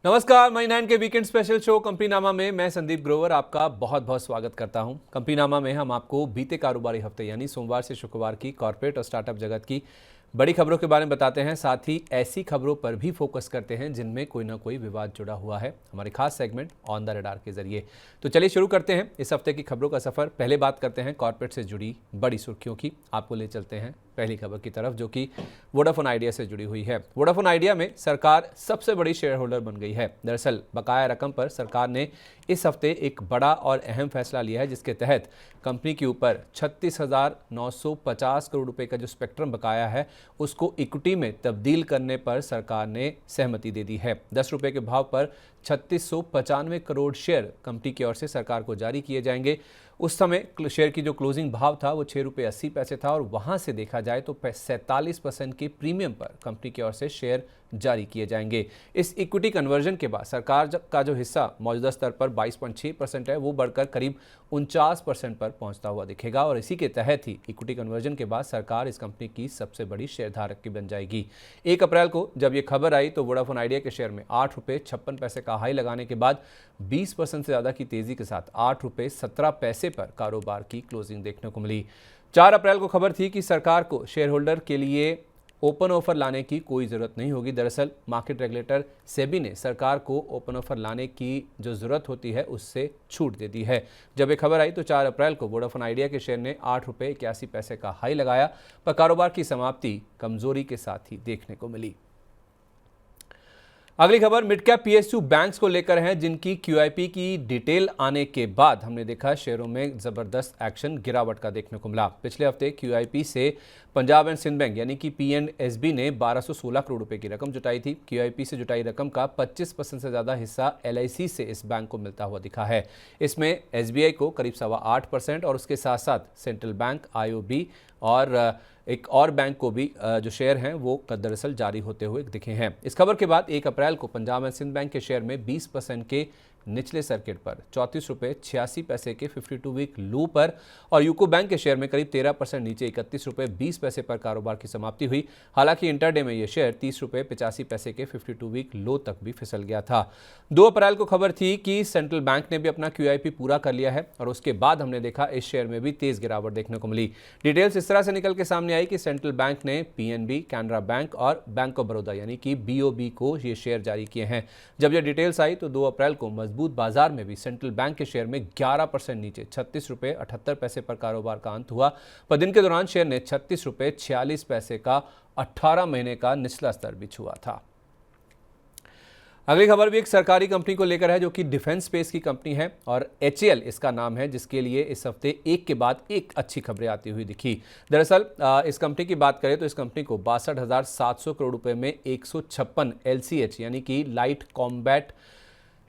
नमस्कार, मनी 9 के weekend special show कंपनीनामा में मैं संदीप ग्रोवर आपका बहुत बहुत स्वागत करता हूं। कंपनीनामा में हम आपको बीते कारोबारी हफ्ते यानी सोमवार से शुक्रवार की कॉर्पोरेट और स्टार्टअप जगत की बड़ी खबरों के बारे में बताते हैं, साथ ही ऐसी खबरों पर भी फोकस करते हैं जिनमें कोई ना कोई विवाद जुड़ा हुआ है हमारे खास सेगमेंट ऑन द रडार के जरिए। तो चलिए शुरू करते हैं इस हफ्ते की खबरों का सफर। पहले बात करते हैं कॉर्पोरेट से जुड़ी बड़ी सुर्खियों की। आपको ले चलते हैं पहली खबर की तरफ, जो कि वोडाफोन आइडिया से जुड़ी हुई है। वोडाफोन आइडिया में सरकार सबसे बड़ी शेयर होल्डर बन गई है। दरअसल बकाया रकम पर सरकार ने इस हफ्ते एक बड़ा और अहम फैसला लिया है, जिसके तहत कंपनी के ऊपर 36,950 करोड़ रुपए का जो स्पेक्ट्रम बकाया है उसको इक्विटी में तब्दील करने पर सरकार ने सहमति दे दी है। 10 रुपए के भाव पर 3695 करोड़ शेयर कंपनी की ओर से सरकार को जारी किए जाएंगे। उस समय शेयर की जो क्लोजिंग भाव था वो 6.80 रुपये था और वहां से देखा जाए तो 47% के प्रीमियम पर कंपनी की ओर से शेयर जारी किए जाएंगे। इस इक्विटी कन्वर्जन के बाद सरकार का जो हिस्सा मौजूदा स्तर पर 22.6% है वो बढ़कर करीब 49% पर पहुंचता हुआ दिखेगा और इसी के तहत ही इक्विटी कन्वर्जन के बाद सरकार इस कंपनी की सबसे बड़ी शेयरधारक की बन जाएगी। 1 अप्रैल को जब ये खबर आई तो वोडाफोन आइडिया के शेयर में 8 रुपये 56 पैसे का हाई लगाने के बाद 20% से ज़्यादा की तेजी के साथ 8 रुपये 17 पैसे पर कारोबार की क्लोजिंग देखने को मिली। 4 अप्रैल को खबर थी कि सरकार को शेयर होल्डर के लिए ओपन ऑफर लाने की कोई ज़रूरत नहीं होगी। दरअसल मार्केट रेगुलेटर सेबी ने सरकार को ओपन ऑफर लाने की जो ज़रूरत होती है उससे छूट दे दी है। जब ये खबर आई तो 4 अप्रैल को वोडाफोन आइडिया के शेयर ने 8 रुपये 81 पैसे का हाई लगाया, पर कारोबार की समाप्ति कमजोरी के साथ ही देखने को मिली। अगली खबर मिड कैप पीएसयू बैंक्स को लेकर है, जिनकी क्यूआईपी की डिटेल आने के बाद हमने देखा शेयरों में जबरदस्त एक्शन गिरावट का देखने को मिला। पिछले हफ्ते क्यूआईपी से पंजाब एंड सिंध बैंक यानी कि पीएनएसबी ने 1216 करोड़ रुपए की रकम जुटाई थी। क्यूआईपी से जुटाई रकम का 25% से ज़्यादा हिस्सा एलआईसी से इस बैंक को मिलता हुआ दिखा है। इसमें एसबीआई को करीब 8.25% और उसके साथ साथ सेंट्रल बैंक, आईओबी और एक और बैंक को भी जो शेयर हैं वो दरअसल जारी होते हुए दिखे हैं। इस खबर के बाद 1 अप्रैल को पंजाब एंड सिंध बैंक के शेयर में 20% के निचले सर्किट पर 34 रुपये 86 पैसे के 52 वीक लो पर और यूको बैंक के शेयर में करीब 13% नीचे 31 रुपये 20 पैसे पर कारोबार की समाप्ति हुई। हालांकि इंटरडे में यह शेयर 30 रुपये 85 पैसे के 52 वीक लो तक भी फिसल गया था। 2 अप्रैल को खबर थी कि सेंट्रल बैंक ने भी अपना क्यूआईपी पूरा कर लिया है और उसके बाद हमने देखा इस शेयर में भी तेज गिरावट देखने को मिली। डिटेल्स इस तरह से निकल के सामने आई कि सेंट्रल बैंक ने पीएनबी, कैनरा बैंक और बैंक ऑफ बड़ौदा यानी कि बीओबी को ये शेयर जारी किए हैं। जब यह डिटेल्स आई तो 2 अप्रैल को मजबूत बाजार में भी सेंट्रल बैंक के शेयर में 11% नीचे 36 रुपये 78 पैसे पर कारोबार का अंत हुआ, पर दिन के दौरान शेयर ने 36 रुपये 46 पैसे का 18 महीने का निचला स्तर भी छुआ था। अगली खबर भी एक सरकारी कंपनी को लेकर है, जो कि डिफेंस स्पेस की कंपनी है और एचएएल इसका नाम है, जिसके लिए इस हफ्ते एक के बाद एक अच्छी खबरें आती हुई दिखी। दरअसल इस कंपनी की बात करें तो इस कंपनी को 62,700 करोड़ रुपए में 156 LCH यानी कि लाइट कॉम्बैट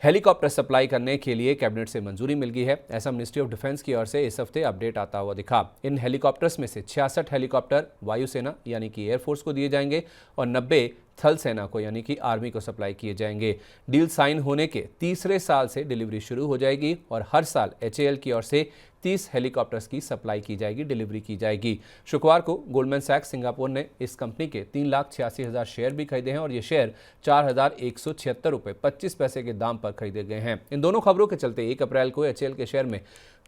हेलीकॉप्टर सप्लाई करने के लिए कैबिनेट से मंजूरी मिल गई है। ऐसा मिनिस्ट्री ऑफ डिफेंस की ओर से इस हफ्ते अपडेट आता हुआ दिखा। इन हेलीकॉप्टर्स में से 66 हेलीकॉप्टर वायुसेना यानी कि एयरफोर्स को दिए जाएंगे और 90 थल सेना को यानी कि आर्मी को सप्लाई किए जाएंगे। डील साइन होने के तीसरे साल से डिलीवरी शुरू हो जाएगी और हर साल एचएएल की ओर से 30 हेलीकॉप्टर्स की सप्लाई की जाएगी, डिलीवरी की जाएगी। शुक्रवार को गोल्डमैन सैक्स सिंगापुर ने इस कंपनी के 3,86,000 शेयर भी खरीदे हैं और ये शेयर 4,176 रुपये 25 पैसे के दाम पर खरीदे गए हैं। इन दोनों खबरों के चलते 1 अप्रैल को एचएएल के शेयर में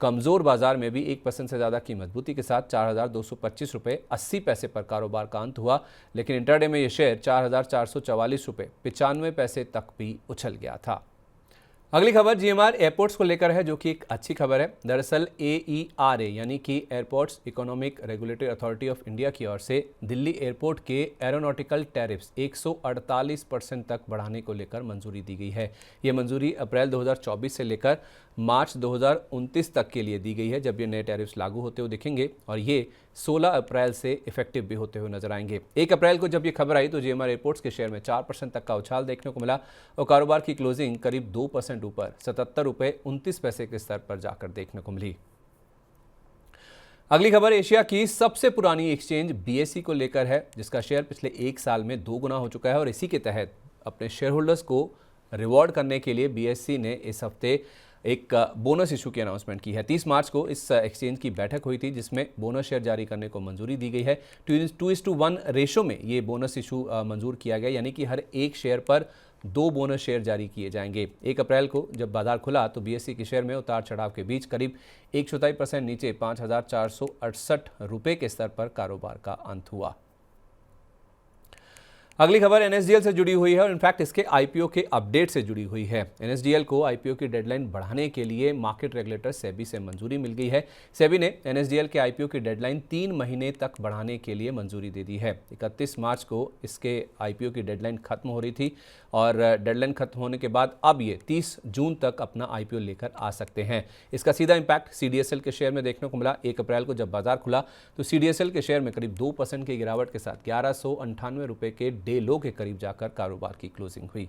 कमजोर बाजार में भी 1% से ज़्यादा की मजबूती के साथ 4,225 रुपये 80 पैसे पर कारोबार का अंत हुआ, लेकिन इंटरडे में ये शेयर 4,444 रुपये 95 पैसे तक भी उछल गया था। अगली खबर जीएमआर एयरपोर्ट्स को लेकर है, जो कि एक अच्छी खबर है। दरअसल एईआरए यानी कि airports economic regulatory authority of India की ओर से दिल्ली एयरपोर्ट के एरोनॉटिकल टैरिफ्स 148% तक बढ़ाने को लेकर मंजूरी दी गई है। ये मंजूरी अप्रैल 2024 से लेकर मार्च 2029 तक के लिए दी गई है, जब ये नए टैरिफ्स लागू होते हुए दिखेंगे और ये 16 अप्रैल से इफेक्टिव भी होते हुए नजर आएंगे। 1 अप्रैल को जब ये खबर आई तो जीएमआर एयरपोर्ट्स के शेयर में 4% तक का उछाल देखने को मिला और कारोबार की क्लोजिंग करीब 2% ऊपर 77 रुपये 29 पैसे के स्तर पर जाकर देखने को मिली। अगली खबर एशिया की सबसे पुरानी एक्सचेंज बीएसई को लेकर है, जिसका शेयर पिछले 1 साल में 2 गुना हो चुका है और इसी के तहत अपने शेयर होल्डर्स को रिवॉर्ड करने के लिए बीएसई ने इस हफ्ते एक बोनस इशू की अनाउंसमेंट की है। 30 मार्च को इस एक्सचेंज की बैठक हुई थी, जिसमें बोनस शेयर जारी करने को मंजूरी दी गई है। 2:1 रेशो में ये बोनस इशू मंजूर किया गया, यानी कि हर एक शेयर पर 2 बोनस शेयर जारी किए जाएंगे। 1 अप्रैल को जब बाजार खुला तो बीएसई के शेयर में उतार चढ़ाव के बीच करीब 1.25% नीचे 5,468 रुपये के स्तर पर कारोबार का अंत हुआ। अगली खबर एनएसडीएल से जुड़ी हुई है और इनफैक्ट इसके आईपीओ के अपडेट से जुड़ी हुई है। एनएसडीएल को आईपीओ की डेडलाइन बढ़ाने के लिए मार्केट रेगुलेटर सेबी से मंजूरी मिल गई है। सेबी ने एनएसडीएल के आईपीओ की डेडलाइन 3 महीने तक बढ़ाने के लिए मंजूरी दे दी है। 31 मार्च को इसके आईपीओ की डेडलाइन खत्म हो रही थी और डेडलाइन खत्म होने के बाद अब ये 30 जून तक अपना आईपीओ लेकर आ सकते हैं। इसका सीधा इम्पैक्ट सीडीएसएल के शेयर में देखने को मिला। 1 अप्रैल को जब बाजार खुला तो सीडीएसएल के शेयर में करीब 2% की गिरावट के साथ 1198 रुपये के डे लो के करीब जाकर कारोबार की क्लोजिंग हुई।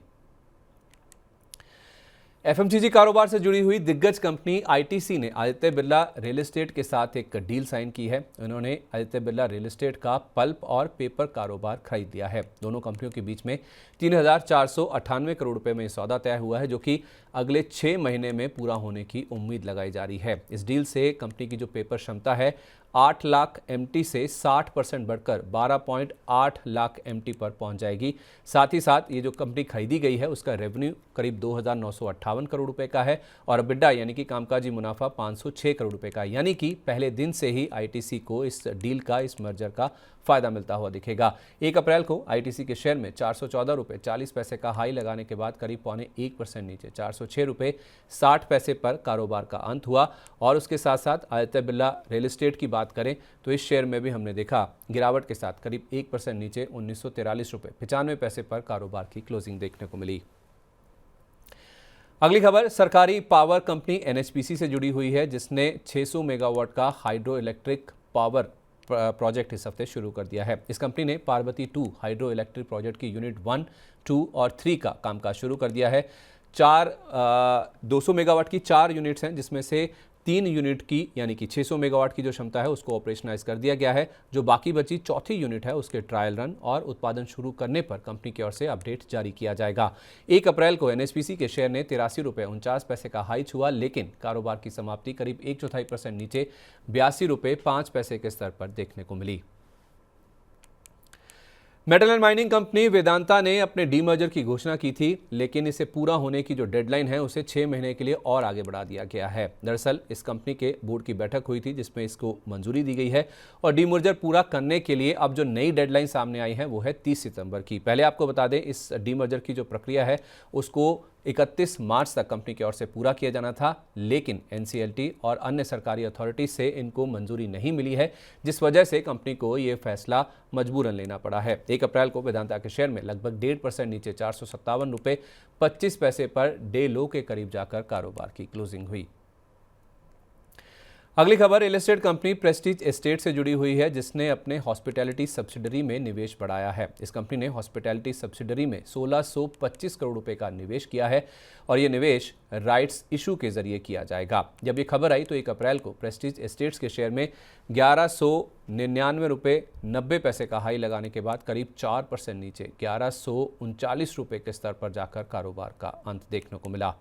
एफएमसीजी कारोबार से जुड़ी हुई दिग्गज कंपनी आईटीसी ने आदित्य बिरला रियल एस्टेट के साथ एक डील साइन की है। उन्होंने आदित्य बिरला रियल एस्टेट का पल्प और पेपर कारोबार खरीद लिया है। दोनों कंपनियों के बीच में 3,498 करोड़ रुपए में सौदा तय हुआ है, जो कि अगले 6 महीने में पूरा होने की उम्मीद लगाई जा रही है। इस डील से कंपनी की जो पेपर क्षमता है 8 लाख एमटी से 60% बढ़कर 12.8 लाख एमटी पर पहुंच जाएगी। साथ ही साथ ये जो कंपनी खरीदी गई है उसका रेवेन्यू करीब 2,958 करोड़ रुपए का है और EBITDA यानी कि कामकाजी मुनाफा 506 करोड़ रुपए का, यानी कि पहले दिन से ही आईटीसी को इस डील का, इस मर्जर का फायदा मिलता हुआ दिखेगा। 1 अप्रैल को आईटीसी के शेयर में 414 रुपये 40 पैसे का हाई लगाने के बाद करीब 0.25% नीचे 406 रुपये 60 पैसे पर कारोबार का अंत हुआ। और उसके साथ साथ आदित्य बिरला रियल एस्टेट की बात करें तो इस शेयर में भी हमने देखा गिरावट के साथ करीब 1% नीचे 1943 रुपये 95 पैसे पर कारोबार की क्लोजिंग देखने को मिली। अगली खबर सरकारी पावर कंपनी एनएचपीसी से जुड़ी हुई है, जिसने 600 मेगावाट का हाइड्रो इलेक्ट्रिक पावर प्रोजेक्ट इस हफ्ते शुरू कर दिया है। इस कंपनी ने पार्वती 2 हाइड्रो इलेक्ट्रिक प्रोजेक्ट की यूनिट 1, 2 और 3 का कामकाज शुरू कर दिया है। 200 मेगावाट की 4 यूनिट्स हैं, जिसमें से 3 यूनिट की यानी कि 600 मेगावाट की जो क्षमता है उसको ऑपरेशनाइज कर दिया गया है। जो बाकी बची चौथी यूनिट है उसके ट्रायल रन और उत्पादन शुरू करने पर कंपनी की ओर से अपडेट जारी किया जाएगा। 1 अप्रैल को एनएचपीसी के शेयर ने 83 रुपये 49 पैसे का हाई छुआ, लेकिन कारोबार की समाप्ति करीब 1/4% नीचे 82 रुपये 5 पैसे के स्तर पर देखने को मिली। Metal and mining company Vedanta ने अपने डीमर्जर की घोषणा की थी, लेकिन इसे पूरा होने की जो डेडलाइन है उसे 6 महीने के लिए और आगे बढ़ा दिया गया है। दरअसल इस कंपनी के बोर्ड की बैठक हुई थी जिसमें इसको मंजूरी दी गई है और डीमर्जर पूरा करने के लिए अब जो नई डेडलाइन सामने आई है वो है 30 सितंबर की। पहले आपको बता दें इस डीमर्जर की जो प्रक्रिया है उसको 31 मार्च तक कंपनी की ओर से पूरा किया जाना था, लेकिन एनसीएलटी और अन्य सरकारी अथॉरिटीज से इनको मंजूरी नहीं मिली है, जिस वजह से कंपनी को ये फैसला मजबूरन लेना पड़ा है। 1 अप्रैल को वेदांता के शेयर में लगभग 1.5% नीचे 457 रुपये 25 पैसे पर डे लो के करीब जाकर कारोबार की क्लोजिंग हुई। अगली खबर real estate company Prestige estate से जुड़ी हुई है, जिसने अपने हॉस्पिटैलिटी सब्सिडरी में निवेश बढ़ाया है। इस कंपनी ने हॉस्पिटैलिटी सब्सिडरी में 1625 करोड़ रुपए का निवेश किया है और ये निवेश राइट्स इशू के जरिए किया जाएगा। जब ये खबर आई तो 1 अप्रैल को प्रेस्टीज एस्टेट्स के शेयर में 1199 रुपये 90 पैसे का हाई लगाने के बाद करीब 4% नीचे 1139 रुपये के स्तर पर जाकर कारोबार का अंत देखने को मिला।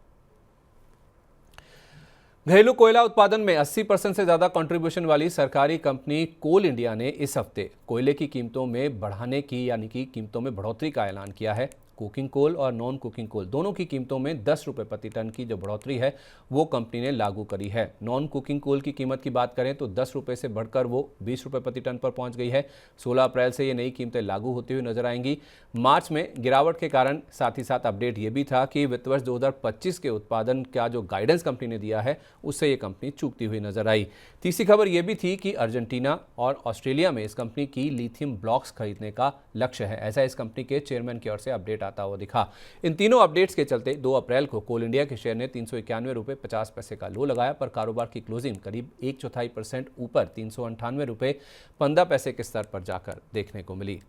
घरेलू कोयला उत्पादन में 80% से ज़्यादा कंट्रीब्यूशन वाली सरकारी कंपनी कोल इंडिया ने इस हफ्ते कोयले की कीमतों में बढ़ाने की यानी कि कीमतों में बढ़ोतरी का ऐलान किया है। कुकिंग कोल और नॉन कुकिंग कोल दोनों की कीमतों में 10 रुपये प्रति टन की जो बढ़ोतरी है वो कंपनी ने लागू करी है। नॉन कुकिंग कोल की कीमत की बात करें तो 10 रुपये से बढ़कर वो 20 रुपये प्रति टन पर पहुंच गई है। 16 अप्रैल से ये नई कीमतें लागू होती हुई नजर आएंगी। मार्च में गिरावट के कारण साथ ही साथ अपडेट ये भी था कि वित्त वर्ष 2025 के उत्पादन का जो गाइडेंस कंपनी ने दिया है उससे ये कंपनी चूकती हुई नजर आई। तीसरी खबर ये भी थी कि अर्जेंटीना और ऑस्ट्रेलिया में इस कंपनी की लिथियम ब्लॉक्स खरीदने का लक्ष्य है, ऐसा इस कंपनी के चेयरमैन की ओर से अपडेट आता हुआ दिखा। इन तीनों अपडेट्स के चलते 2 अप्रैल को कोल इंडिया के शेयर ने 391 रुपये 50 पैसे का लो लगाया, पर कारोबार की क्लोजिंग करीब 1/4% ऊपर 398 रुपये 15 पैसे के स्तर पर जाकर देखने को मिली।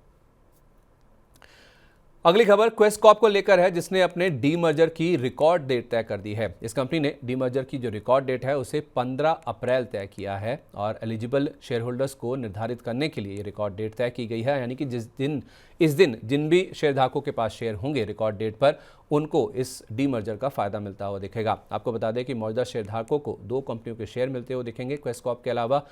अगली खबर क्वेस्ट कॉर्प को लेकर है, जिसने अपने डीमर्जर की रिकॉर्ड डेट तय कर दी है। इस कंपनी ने डीमर्जर की जो रिकॉर्ड डेट है उसे 15 अप्रैल तय किया है और एलिजिबल शेयर होल्डर्स को निर्धारित करने के लिए ये रिकॉर्ड डेट तय की गई है, यानी कि इस दिन जिन भी शेयरधारकों के पास शेयर होंगे रिकॉर्ड डेट पर उनको इस डीमर्जर का फायदा मिलता हुआ दिखेगा। आपको बता दें कि मौजूदा शेयरधारकों को 2 कंपनियों के शेयर मिलते हुए दिखेंगे। क्वेस्ट कॉर्प के अलावा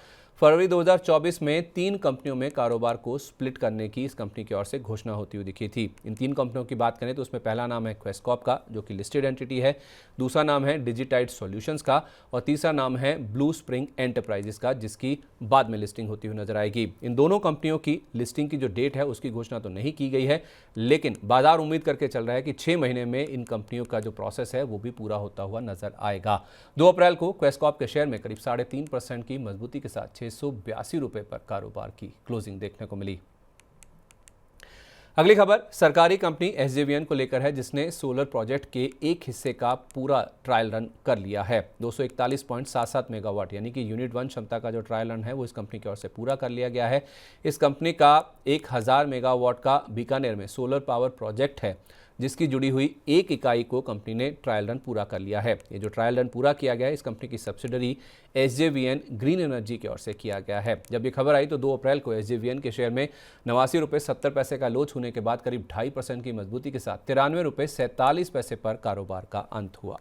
फरवरी 2024 में 3 कंपनियों में कारोबार को स्प्लिट करने की इस कंपनी की ओर से घोषणा होती हुई दिखी थी। इन 3 कंपनियों की बात करें तो उसमें पहला नाम है क्वेस्कॉप का, जो कि लिस्टेड एंटिटी है, दूसरा नाम है डिजिटाइड सॉल्यूशंस का और तीसरा नाम है ब्लू स्प्रिंग एंटरप्राइजेस का, जिसकी बाद में लिस्टिंग होती हुई नजर आएगी। इन दोनों कंपनियों की लिस्टिंग की जो डेट है उसकी घोषणा तो नहीं की गई है, लेकिन बाजार उम्मीद करके चल रहा है कि 6 महीने में इन कंपनियों का जो प्रोसेस है वो भी पूरा होता हुआ नजर आएगा। 2 अप्रैल को क्वेस्कॉप के शेयर में करीब 3.5% की मजबूती के साथ 682 रुपए पर कारोबार की क्लोजिंग देखने को मिली। अगली खबर सरकारी कंपनी एसजेवीएन को लेकर है, जिसने सोलर प्रोजेक्ट के एक हिस्से का पूरा ट्रायल रन कर लिया है। 241.77 मेगावाट यानी कि यूनिट 1 क्षमता का जो ट्रायल रन है वो इस कंपनी की ओर से पूरा कर लिया गया है। इस कंपनी का 1000 मेगावाट का बीकानेर में सोलर पावर प्रोजेक्ट है, जिसकी जुड़ी हुई एक इकाई को कंपनी ने ट्रायल रन पूरा कर लिया है। ये जो ट्रायल रन पूरा किया गया है इस कंपनी की सब्सिडरी एसजेवीएन ग्रीन एनर्जी की ओर से किया गया है। जब ये खबर आई तो 2 अप्रैल को एसजेवीएन के शेयर में 89 रुपये 70 पैसे का लो छूने के बाद करीब 2.5% की मजबूती के साथ 93 रुपये 47 पैसे पर कारोबार का अंत हुआ।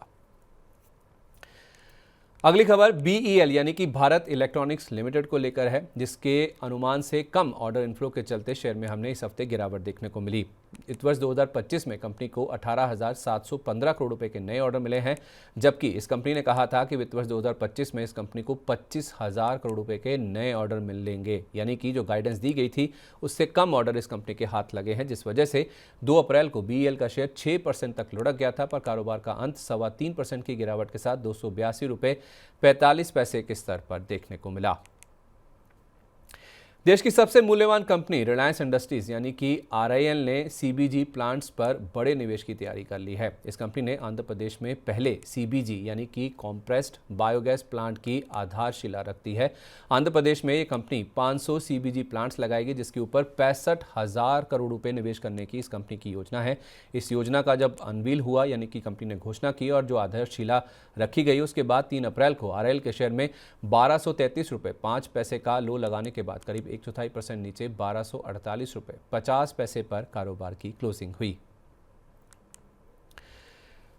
अगली खबर बीईएल यानी कि भारत इलेक्ट्रॉनिक्स लिमिटेड को लेकर है, जिसके अनुमान से कम ऑर्डर इनफ्लो के चलते शेयर में हमने इस हफ्ते गिरावट देखने को मिली। इस वर्ष 2025 में कंपनी को 18,715 करोड़ रुपए के नए ऑर्डर मिले हैं, जबकि इस कंपनी ने कहा था कि वित्त वर्ष 2025 में इस कंपनी को 25,000 करोड़ रुपए के नए ऑर्डर मिलेंगे, यानी कि जो गाइडेंस दी गई थी उससे कम ऑर्डर इस कंपनी के हाथ लगे हैं, जिस वजह से 2 अप्रैल को बीईएल का शेयर 6% तक लुढ़क गया था, पर कारोबार का अंत 3.25% की गिरावट के साथ 282 रुपये 45 पैसे के स्तर पर देखने को मिला। देश की सबसे मूल्यवान कंपनी रिलायंस इंडस्ट्रीज यानी कि आरआईएल ने सीबीजी प्लांट्स पर बड़े निवेश की तैयारी कर ली है। इस कंपनी ने आंध्र प्रदेश में पहले सीबीजी यानी कि कॉम्प्रेस्ड बायोगैस प्लांट की आधारशिला रख दी है। आंध्र प्रदेश में ये कंपनी 500 सीबीजी प्लांट्स लगाएगी, जिसके ऊपर 65,000 करोड़ रुपए निवेश करने की इस कंपनी की योजना है। इस योजना का जब अनवील हुआ यानी कि कंपनी ने घोषणा की और जो आधारशिला रखी गई, उसके बाद 3 अप्रैल को आरआईएल के शेयर में 1233 रुपये 5 पैसे का लो लगाने के बाद करीब 1/4% नीचे 1248 रुपये 50 पैसे पर कारोबार की क्लोजिंग हुई।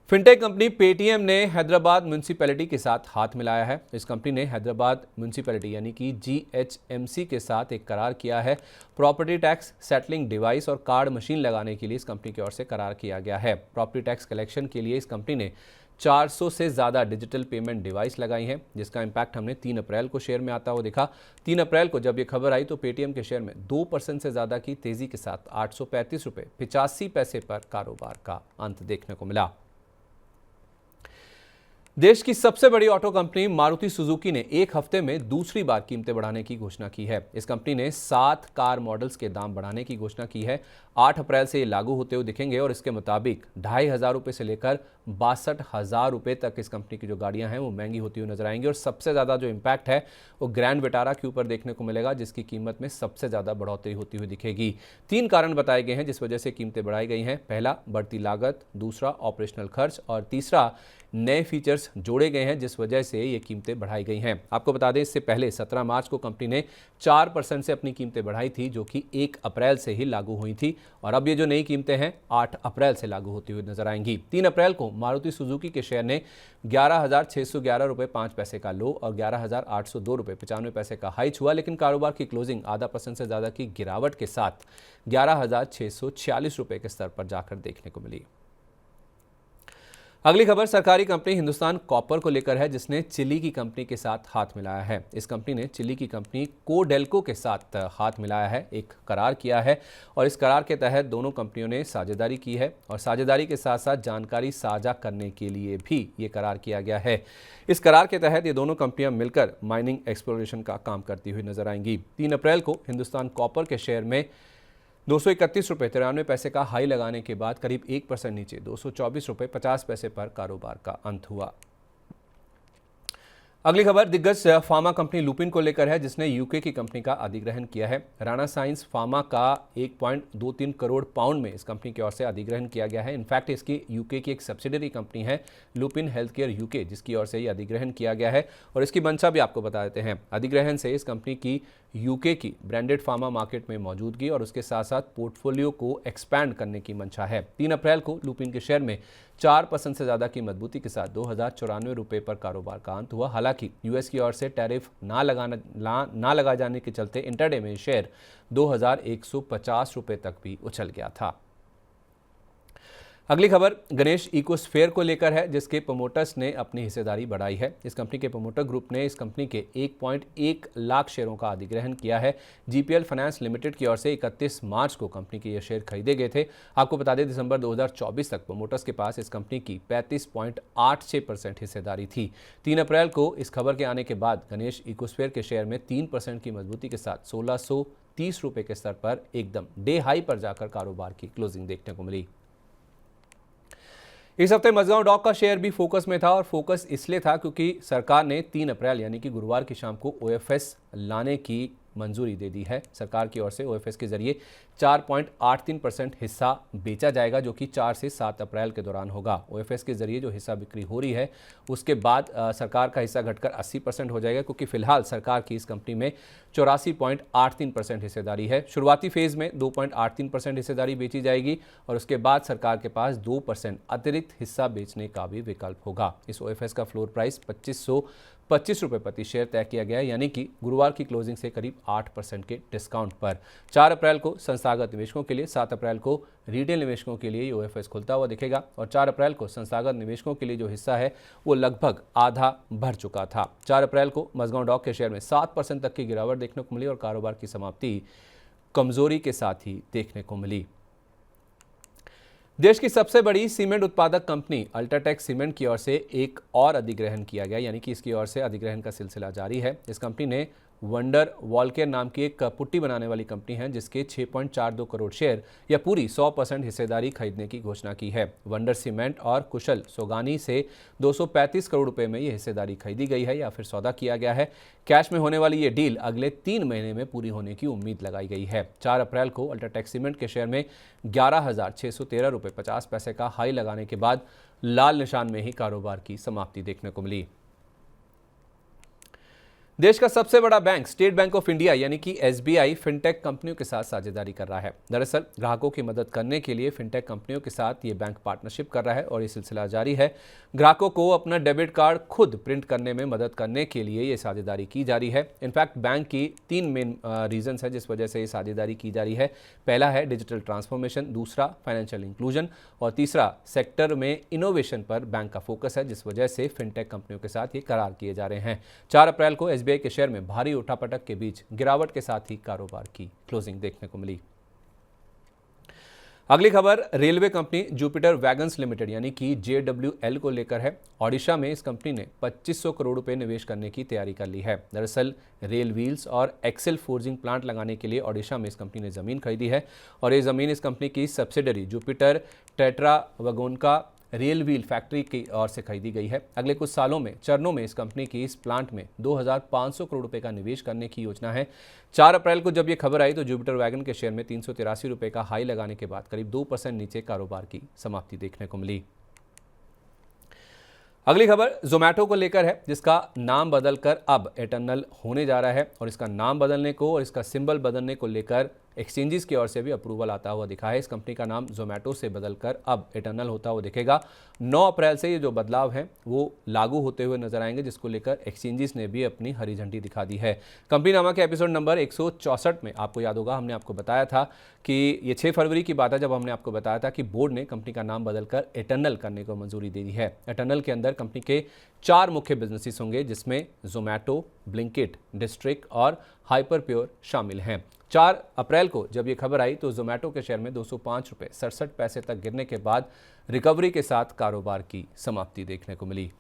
फिनटेक कंपनी पेटीएम ने हैदराबाद म्यूनिसिपैलिटी के साथ हाथ मिलाया है। इस कंपनी ने हैदराबाद म्यूनिसिपैलिटी यानी कि जीएचएमसी के साथ एक करार किया है। प्रॉपर्टी टैक्स सेटलिंग डिवाइस और कार्ड मशीन लगाने के लिए इस कंपनी की ओर से करार किया गया है। प्रॉपर्टी टैक्स कलेक्शन के लिए इस कंपनी ने 400 से ज़्यादा डिजिटल पेमेंट डिवाइस लगाई हैं, जिसका इम्पैक्ट हमने 3 अप्रैल को शेयर में आता हुआ देखा। 3 अप्रैल को जब ये खबर आई तो पेटीएम के शेयर में 2% से ज़्यादा की तेज़ी के साथ 835 रुपये 85 पैसे पर कारोबार का अंत देखने को मिला। देश की सबसे बड़ी ऑटो कंपनी मारुति सुजुकी ने एक हफ्ते में दूसरी बार कीमतें बढ़ाने की घोषणा की है। इस कंपनी ने 7 कार मॉडल्स के दाम बढ़ाने की घोषणा की है। 8 अप्रैल से ये लागू होते हुए दिखेंगे और इसके मुताबिक 2,500 रुपये से लेकर 62,000 रुपये तक इस कंपनी की जो गाड़ियां हैं वो महंगी होती हुई नजर आएंगी। और सबसे ज़्यादा जो इम्पैक्ट है वो ग्रैंड विटारा के ऊपर देखने को मिलेगा, जिसकी कीमत में सबसे ज़्यादा बढ़ोतरी होती हुई दिखेगी। 3 कारण बताए गए हैं जिस वजह से कीमतें बढ़ाई गई हैं। पहला, बढ़ती लागत, दूसरा ऑपरेशनल खर्च और तीसरा नए फीचर्स जोड़े गए हैं, जिस वजह से ये कीमतें बढ़ाई गई हैं। आपको बता दें, इससे पहले 17 मार्च को कंपनी ने 4% से अपनी कीमतें बढ़ाई थी, जो कि 1 अप्रैल से ही लागू हुई थी। और अब ये जो नई कीमतें हैं 8 अप्रैल से लागू होती हुई नजर आएंगी। 3 अप्रैल को मारुति सुजुकी के शेयर ने 11,611 रुपये 5 पैसे का लो और 11,802 रुपये 95 पैसे का हाई छुआ, लेकिन कारोबार की क्लोजिंग 0.5% से ज़्यादा की गिरावट के साथ 11,646 रुपये के स्तर पर जाकर देखने को मिली। अगली खबर सरकारी कंपनी हिंदुस्तान कॉपर को लेकर है, जिसने चिली की कंपनी के साथ हाथ मिलाया है। इस कंपनी ने चिली की कंपनी कोडेल्को के साथ हाथ मिलाया है, एक करार किया है और इस करार के तहत दोनों कंपनियों ने साझेदारी की है और साझेदारी के साथ साथ जानकारी साझा करने के लिए भी ये करार किया गया है। इस करार के तहत ये दोनों कंपनियां मिलकर माइनिंग एक्सप्लोरेशन का काम करती हुई नजर आएंगी। 3 अप्रैल को हिंदुस्तान कॉपर के शेयर में 231 रुपये 93 पैसे का हाई लगाने के बाद करीब 1% नीचे 224 रुपये 50 पैसे पर कारोबार का अंत हुआ। अगली खबर दिग्गज फार्मा कंपनी लुपिन को लेकर है, जिसने यूके की कंपनी का अधिग्रहण किया है। राणा साइंस फार्मा का 1.23 करोड़ पाउंड में इस कंपनी की ओर से अधिग्रहण किया गया है। इनफैक्ट इसकी यूके की एक सब्सिडरी कंपनी है लुपिन हेल्थ केयर यूके, जिसकी ओर से ये अधिग्रहण किया गया है और इसकी मंशा भी आपको बता देते हैं। अधिग्रहण से इस कंपनी की यूके की ब्रांडेड फार्मा मार्केट में मौजूदगी और उसके साथ साथ पोर्टफोलियो को एक्सपैंड करने की मंशा है। 3 अप्रैल को लुपिन के शेयर में 4% से ज़्यादा की मजबूती के साथ 2094 रुपये पर कारोबार का अंत हुआ। हालांकि यूएस की ओर से टैरिफ ना लगा जाने के चलते इंटरडे में शेयर 2150 रुपये तक भी उछल गया था। अगली खबर गणेश इकोस्फेयर को लेकर है, जिसके प्रमोटर्स ने अपनी हिस्सेदारी बढ़ाई है। इस कंपनी के प्रमोटर ग्रुप ने इस कंपनी के 1.1 लाख शेयरों का अधिग्रहण किया है। जीपीएल फाइनेंस लिमिटेड की ओर से 31 मार्च को कंपनी के ये शेयर खरीदे गए थे। आपको बता दें, दिसंबर 2024 तक प्रमोटर्स के पास इस कंपनी की 35.86% हिस्सेदारी थी। 3 अप्रैल को इस खबर के आने के बाद गणेश इकोस्फेयर के शेयर में 3% की मजबूती के साथ 1630 रुपये के स्तर पर एकदम डे हाई पर जाकर कारोबार की क्लोजिंग देखने को मिली। इस हफ्ते मजगांव डॉक का शेयर भी फोकस में था, और फोकस इसलिए था क्योंकि सरकार ने 3 अप्रैल यानी कि गुरुवार की शाम को ओएफएस लाने की मंजूरी दे दी है। सरकार की ओर से ओएफएस के जरिए 4.83% हिस्सा बेचा जाएगा, जो कि 4 से 7 अप्रैल के दौरान होगा। ओएफएस के जरिए जो हिस्सा बिक्री हो रही है उसके बाद सरकार का हिस्सा घटकर 80% हो जाएगा, क्योंकि फिलहाल सरकार की इस कंपनी में 84.83% हिस्सेदारी है। शुरुआती फेज में 2.83% हिस्सेदारी बेची जाएगी और उसके बाद सरकार के पास 2% अतिरिक्त हिस्सा बेचने का भी विकल्प होगा। इस ओएफएस का फ्लोर प्राइस 2525 रुपये प्रति शेयर तय किया गया है, यानी कि गुरुवार की क्लोजिंग से करीब 8% के डिस्काउंट पर। 4 अप्रैल को संस्थागत निवेशकों के लिए, 7 अप्रैल को रिटेल निवेशकों के लिए ओएफएस खुलता हुआ दिखेगा और 4 अप्रैल को संस्थागत निवेशकों के लिए जो हिस्सा है वो लगभग आधा भर चुका था। 4 अप्रैल को मजगांव डॉक के शेयर में 7% तक की गिरावट देखने को मिली और कारोबार की समाप्ति कमजोरी के साथ ही देखने को मिली। देश की सबसे बड़ी सीमेंट उत्पादक कंपनी अल्ट्राटेक सीमेंट की ओर से एक और अधिग्रहण किया गया, यानी कि इसकी ओर से अधिग्रहण का सिलसिला जारी है। इस कंपनी ने वंडर वॉलकेयर नाम की एक पुट्टी बनाने वाली कंपनी है, जिसके 6.42 करोड़ शेयर या पूरी 100% हिस्सेदारी खरीदने की घोषणा की है। वंडर सीमेंट और कुशल सोगानी से 235 करोड़ रुपए में ये हिस्सेदारी खरीदी गई है या फिर सौदा किया गया है। कैश में होने वाली ये डील अगले 3 महीने में पूरी होने की उम्मीद लगाई गई है। 4 अप्रैल को अल्ट्राटेक सीमेंट के शेयर में 11,613 रुपये 50 पैसे का हाई लगाने के बाद लाल निशान में ही कारोबार की समाप्ति देखने को मिली। देश का सबसे बड़ा bank state bank of India यानी कि एसबीआई फिनटेक कंपनियों के साथ साझेदारी कर रहा है। दरअसल ग्राहकों की मदद करने के लिए फिनटेक कंपनियों के साथ ये बैंक पार्टनरशिप कर रहा है और ये सिलसिला जारी है। ग्राहकों को अपना डेबिट कार्ड खुद प्रिंट करने में मदद करने के लिए ये साझेदारी की जा रही है। इनफैक्ट बैंक की 3 मेन रीजंस है जिस वजह से ये साझेदारी की जा रही है। पहला है डिजिटल ट्रांसफॉर्मेशन, दूसरा फाइनेंशियल इंक्लूजन और तीसरा सेक्टर में इनोवेशन पर बैंक का फोकस है, जिस वजह से फिनटेक कंपनियों के साथ ये करार किए जा रहे हैं। 4 अप्रैल को एसबीआई के शेयर में भारी उठापटक के बीच गिरावट के साथ ही कारोबार की क्लोजिंग देखने को मिली। अगली खबर railway company Jupiter wagons limited यानी कि JWL को लेकर है। ओडिशा में इस कंपनी ने 2500 करोड़ रुपए निवेश करने की तैयारी कर ली है। दरअसल रेल व्हील्स और एक्सेल फोर्जिंग प्लांट लगाने के लिए ओडिशा में इस कंपनी ने जमीन खरीदी है और ये जमीन इस कंपनी की subsidiary Jupiter Tatravagonka rail wheel factory की ओर से खरीदी गई है। अगले कुछ सालों में चरणों में इस कंपनी की इस प्लांट में 2500 करोड़ रुपए का निवेश करने की योजना है। 4 अप्रैल को जब ये खबर आई तो जुपिटर वैगन के शेयर में 383 रुपए का हाई लगाने के बाद करीब 2% नीचे कारोबार की समाप्ति देखने को मिली। अगली खबर जोमैटो को लेकर है, जिसका नाम बदलकर अब एटर्नल होने जा रहा है और इसका नाम बदलने को और इसका सिंबल बदलने को लेकर एक्सचेंजेस की ओर से भी अप्रूवल आता हुआ दिखा है। इस कंपनी का नाम जोमैटो से बदलकर अब एटर्नल होता हुआ दिखेगा। 9 अप्रैल से ये जो बदलाव हैं वो लागू होते हुए नजर आएंगे, जिसको लेकर एक्सचेंजेस ने भी अपनी हरी झंडी दिखा दी है। कंपनी नामा के एपिसोड नंबर 164 में आपको याद होगा हमने आपको बताया था कि ये 6 फरवरी की बात है जब हमने आपको बताया था कि बोर्ड ने कंपनी का नाम बदलकर एटर्नल करने को मंजूरी दे दी है। एटर्नल के अंदर कंपनी के 4 मुख्य बिजनेसेस होंगे, जिसमें जोमैटो, ब्लिंकिट, डिस्ट्रिक्ट और हाइपर प्योर शामिल हैं। 4 अप्रैल को जब ये खबर आई तो जोमैटो के शेयर में 205 रुपये 67 पैसे तक गिरने के बाद रिकवरी के साथ कारोबार की समाप्ति देखने को मिली।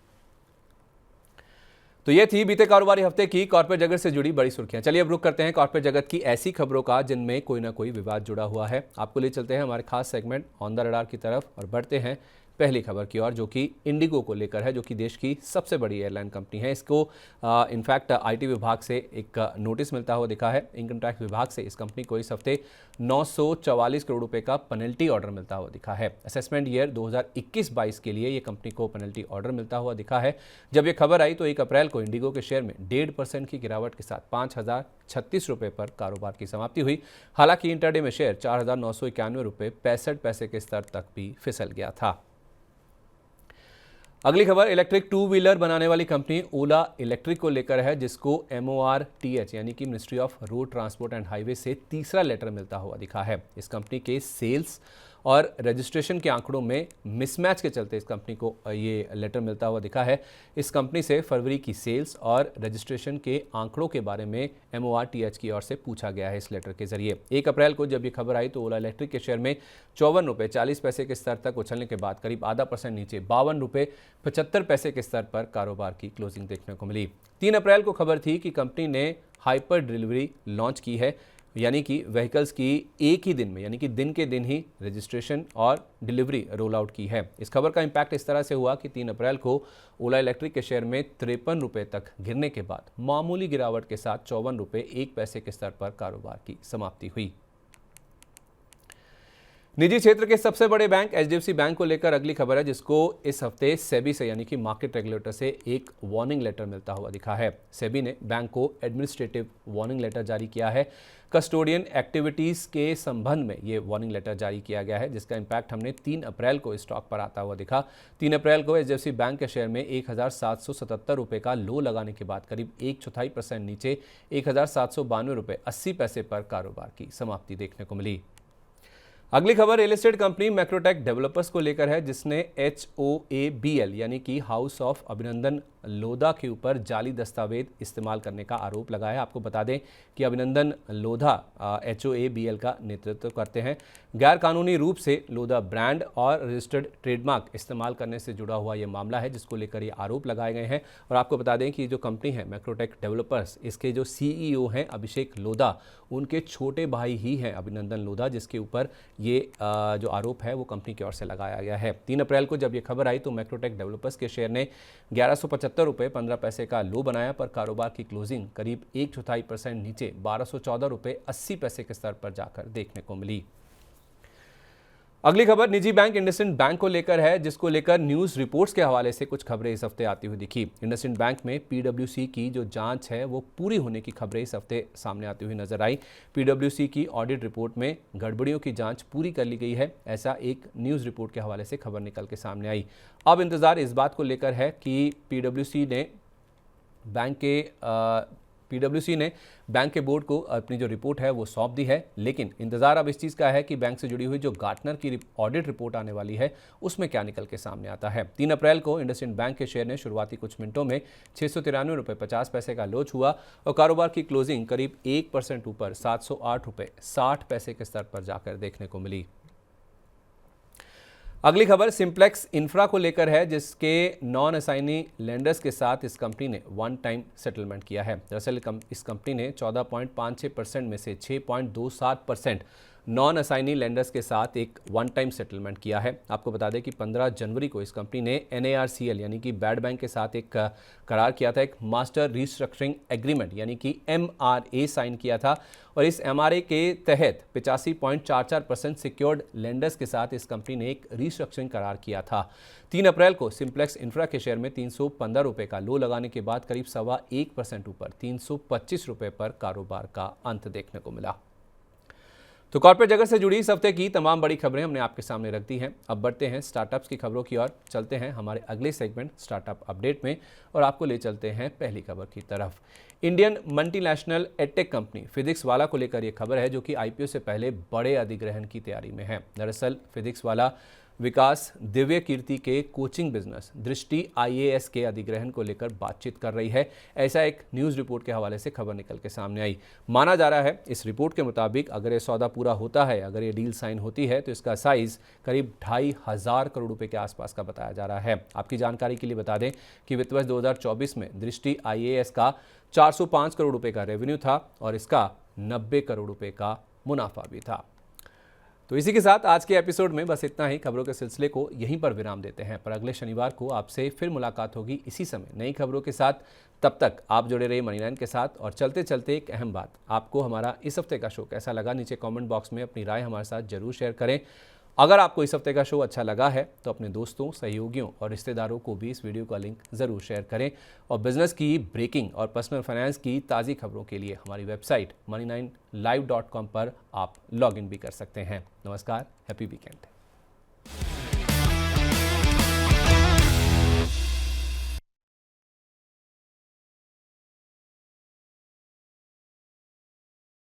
तो ये थी बीते कारोबारी हफ्ते की कॉर्पोरेट जगत से जुड़ी बड़ी सुर्खियां। चलिए अब रुक करते हैं कॉर्पोरेट जगत की ऐसी खबरों का जिनमें कोई ना कोई विवाद जुड़ा हुआ है। आपको ले चलते हैं हमारे खास सेगमेंट ऑन द रडार की तरफ और बढ़ते हैं पहली खबर की ओर, जो कि इंडिगो को लेकर है, जो कि देश की सबसे बड़ी एयरलाइन कंपनी है। इसको इनफैक्ट आईटी विभाग से एक नोटिस मिलता हुआ दिखा है। इनकम टैक्स विभाग से इस कंपनी को इस हफ्ते 944 करोड़ रुपए का पेनल्टी ऑर्डर मिलता हुआ दिखा है। असेसमेंट ईयर 2021-22 के लिए ये कंपनी को पेनल्टी ऑर्डर मिलता हुआ दिखा है। जब ये खबर आई तो 1 अप्रैल को इंडिगो के शेयर में 1.5% की गिरावट के साथ 5,036 रुपए पर कारोबार की समाप्ति हुई। हालांकि इंटरडे में शेयर 4,991 रुपए 65 पैसे के स्तर तक भी फिसल गया था। अगली खबर इलेक्ट्रिक टू व्हीलर बनाने वाली कंपनी ओला इलेक्ट्रिक को लेकर है, जिसको MORTH यानी कि ministry of road transport and highway से तीसरा लेटर मिलता हुआ दिखा है। इस कंपनी के सेल्स और रजिस्ट्रेशन के आंकड़ों में मिसमैच के चलते इस कंपनी को ये लेटर मिलता हुआ दिखा है। इस कंपनी से फरवरी की सेल्स और रजिस्ट्रेशन के आंकड़ों के बारे में MORTH की ओर से पूछा गया है इस लेटर के जरिए। 1 अप्रैल को जब ये खबर आई तो ओला इलेक्ट्रिक के शेयर में 54 रुपये 40 पैसे के स्तर तक उछलने के बाद करीब ½ % नीचे 52 रुपये 75 पैसे के स्तर पर कारोबार की क्लोजिंग देखने को मिली। 3 अप्रैल को खबर थी कि कंपनी ने हाइपर डिलीवरी लॉन्च की है, यानी कि व्हीकल्स की एक ही दिन में, यानी कि दिन के दिन ही रजिस्ट्रेशन और डिलीवरी रोल आउट की है। इस खबर का इंपैक्ट इस तरह से हुआ कि 3 अप्रैल को ओला इलेक्ट्रिक के शेयर में 53 रुपये तक गिरने के बाद मामूली गिरावट के साथ 54 रुपये 1 पैसे के स्तर पर कारोबार की समाप्ति हुई। निजी क्षेत्र के सबसे बड़े बैंक HDFC बैंक को लेकर अगली खबर है, जिसको इस हफ्ते सेबी से यानी कि मार्केट रेगुलेटर से एक वार्निंग लेटर मिलता हुआ दिखा है। सेबी ने बैंक को एडमिनिस्ट्रेटिव वार्निंग लेटर जारी किया है। कस्टोडियन एक्टिविटीज़ के संबंध में ये वार्निंग लेटर जारी किया गया है, जिसका इंपैक्ट हमने 3 अप्रैल को स्टॉक पर आता हुआ दिखा। 3 अप्रैल को HDFC बैंक के शेयर में 1,777 रुपये का लो लगाने के बाद करीब 1/4% नीचे 1,792 रुपये 80 पैसे पर कारोबार की समाप्ति देखने को मिली। अगली खबर real estate company Macrotech developers को लेकर है, जिसने HOABL यानी कि हाउस ऑफ अभिनंदन लोधा के ऊपर जाली दस्तावेज इस्तेमाल करने का आरोप लगाया है। आपको बता दें कि अभिनंदन लोधा HOABL का नेतृत्व करते हैं। गैर कानूनी रूप से लोधा ब्रांड और रजिस्टर्ड ट्रेडमार्क इस्तेमाल करने से जुड़ा हुआ ये मामला है, जिसको लेकर ये आरोप लगाए गए हैं। और आपको बता दें कि जो कंपनी है मैक्रोटेक डेवलपर्स, इसके जो CEO हैं अभिषेक लोधा, उनके छोटे भाई ही हैं अभिनंदन लोधा, जिसके ऊपर ये जो आरोप है वो कंपनी की ओर से लगाया गया है। 3 अप्रैल को जब ये खबर आई तो मैक्रोटेक डेवलपर्स के शेयर ने 1175 रुपये 15 पैसे का लो बनाया, पर कारोबार की क्लोजिंग करीब 1/4% नीचे 1214 रुपये 80 पैसे के स्तर पर जाकर देखने को मिली। अगली खबर निजी बैंक इंडसइंड बैंक को लेकर है, जिसको लेकर न्यूज़ रिपोर्ट्स के हवाले से कुछ खबरें इस हफ्ते आती हुई दिखी। इंडसइंड बैंक में PwC की जो जांच है वो पूरी होने की खबरें इस हफ्ते सामने आती हुई नजर आई। PwC की ऑडिट रिपोर्ट में गड़बड़ियों की जांच पूरी कर ली गई है, ऐसा एक न्यूज़ रिपोर्ट के हवाले से खबर निकल के सामने आई। अब इंतजार इस बात को लेकर है कि PwC ने बैंक के बोर्ड को अपनी जो रिपोर्ट है वो सौंप दी है, लेकिन इंतजार अब इस चीज़ का है कि बैंक से जुड़ी हुई जो गार्टनर की ऑडिट रिपोर्ट आने वाली है उसमें क्या निकल के सामने आता है। 3 अप्रैल को इंडसइंड बैंक के शेयर ने शुरुआती कुछ मिनटों में 693 रुपये 50 पैसे का लो छुआ और कारोबार की क्लोजिंग करीब 1% ऊपर 708 रुपये 60 पैसे के स्तर पर जाकर देखने को मिली। अगली खबर सिंप्लेक्स इंफ्रा को लेकर है, जिसके नॉन असाइनी लेंडर्स के साथ इस कंपनी ने वन टाइम सेटलमेंट किया है। दरअसल इस कंपनी ने 14.56% में से 6.27% नॉन असाइनी लेंडर्स के साथ एक वन टाइम सेटलमेंट किया है। आपको बता दें कि 15 जनवरी को इस कंपनी ने NARCL यानी कि बैड बैंक के साथ एक करार किया था, एक मास्टर रिस्ट्रक्चरिंग एग्रीमेंट यानी कि MRA साइन किया था, और इस MRA के तहत 85.44% सिक्योर्ड लेंडर्स के साथ इस कंपनी ने एक रिस्ट्रक्चरिंग करार किया था। 3 अप्रैल को सिंप्लेक्स इंफ्रा के शेयर में 315 रुपये का लो लगाने के बाद करीब 1.25% ऊपर 325 रुपये पर कारोबार का अंत देखने को मिला। तो कॉर्पोरेट जगत से जुड़ी इस हफ्ते की तमाम बड़ी खबरें हमने आपके सामने रख दी हैं। अब बढ़ते हैं स्टार्टअप्स की खबरों की ओर, चलते हैं हमारे अगले सेगमेंट स्टार्टअप अपडेट में और आपको ले चलते हैं पहली खबर की तरफ। Indian multinational edtech company physics वाला को लेकर यह खबर है, जो कि IPO से पहले बड़े अधिग्रहण की तैयारी में है। दरअसल फिजिक्स वाला विकास दिव्य कीर्ति के कोचिंग बिजनेस दृष्टि IAS के अधिग्रहण को लेकर बातचीत कर रही है, ऐसा एक न्यूज़ रिपोर्ट के हवाले से खबर निकल के सामने आई। माना जा रहा है इस रिपोर्ट के मुताबिक अगर ये सौदा पूरा होता है, अगर ये डील साइन होती है, तो इसका साइज़ करीब 2,500 करोड़ रुपए के आसपास का बताया जा रहा है। आपकी जानकारी के लिए बता दें कि वित्त वर्ष 2024 में दृष्टि IAS का 405 करोड़ रुपए का रेवेन्यू था और इसका 90 करोड़ रुपए का मुनाफा भी था। तो इसी के साथ आज के एपिसोड में बस इतना ही। खबरों के सिलसिले को यहीं पर विराम देते हैं, पर अगले शनिवार को आपसे फिर मुलाकात होगी इसी समय नई खबरों के साथ। तब तक आप जुड़े रहिए मनी 9 के साथ। और चलते चलते एक अहम बात, आपको हमारा इस हफ्ते का शो कैसा लगा नीचे कमेंट बॉक्स में अपनी राय हमारे साथ जरूर शेयर करें। अगर आपको इस हफ्ते का शो अच्छा लगा है तो अपने दोस्तों, सहयोगियों और रिश्तेदारों को भी इस वीडियो का लिंक ज़रूर शेयर करें। और बिजनेस की ब्रेकिंग और पर्सनल फाइनेंस की ताज़ी खबरों के लिए हमारी वेबसाइट money9live.com पर आप लॉगिन भी कर सकते हैं। नमस्कार, हैप्पी वीकेंड।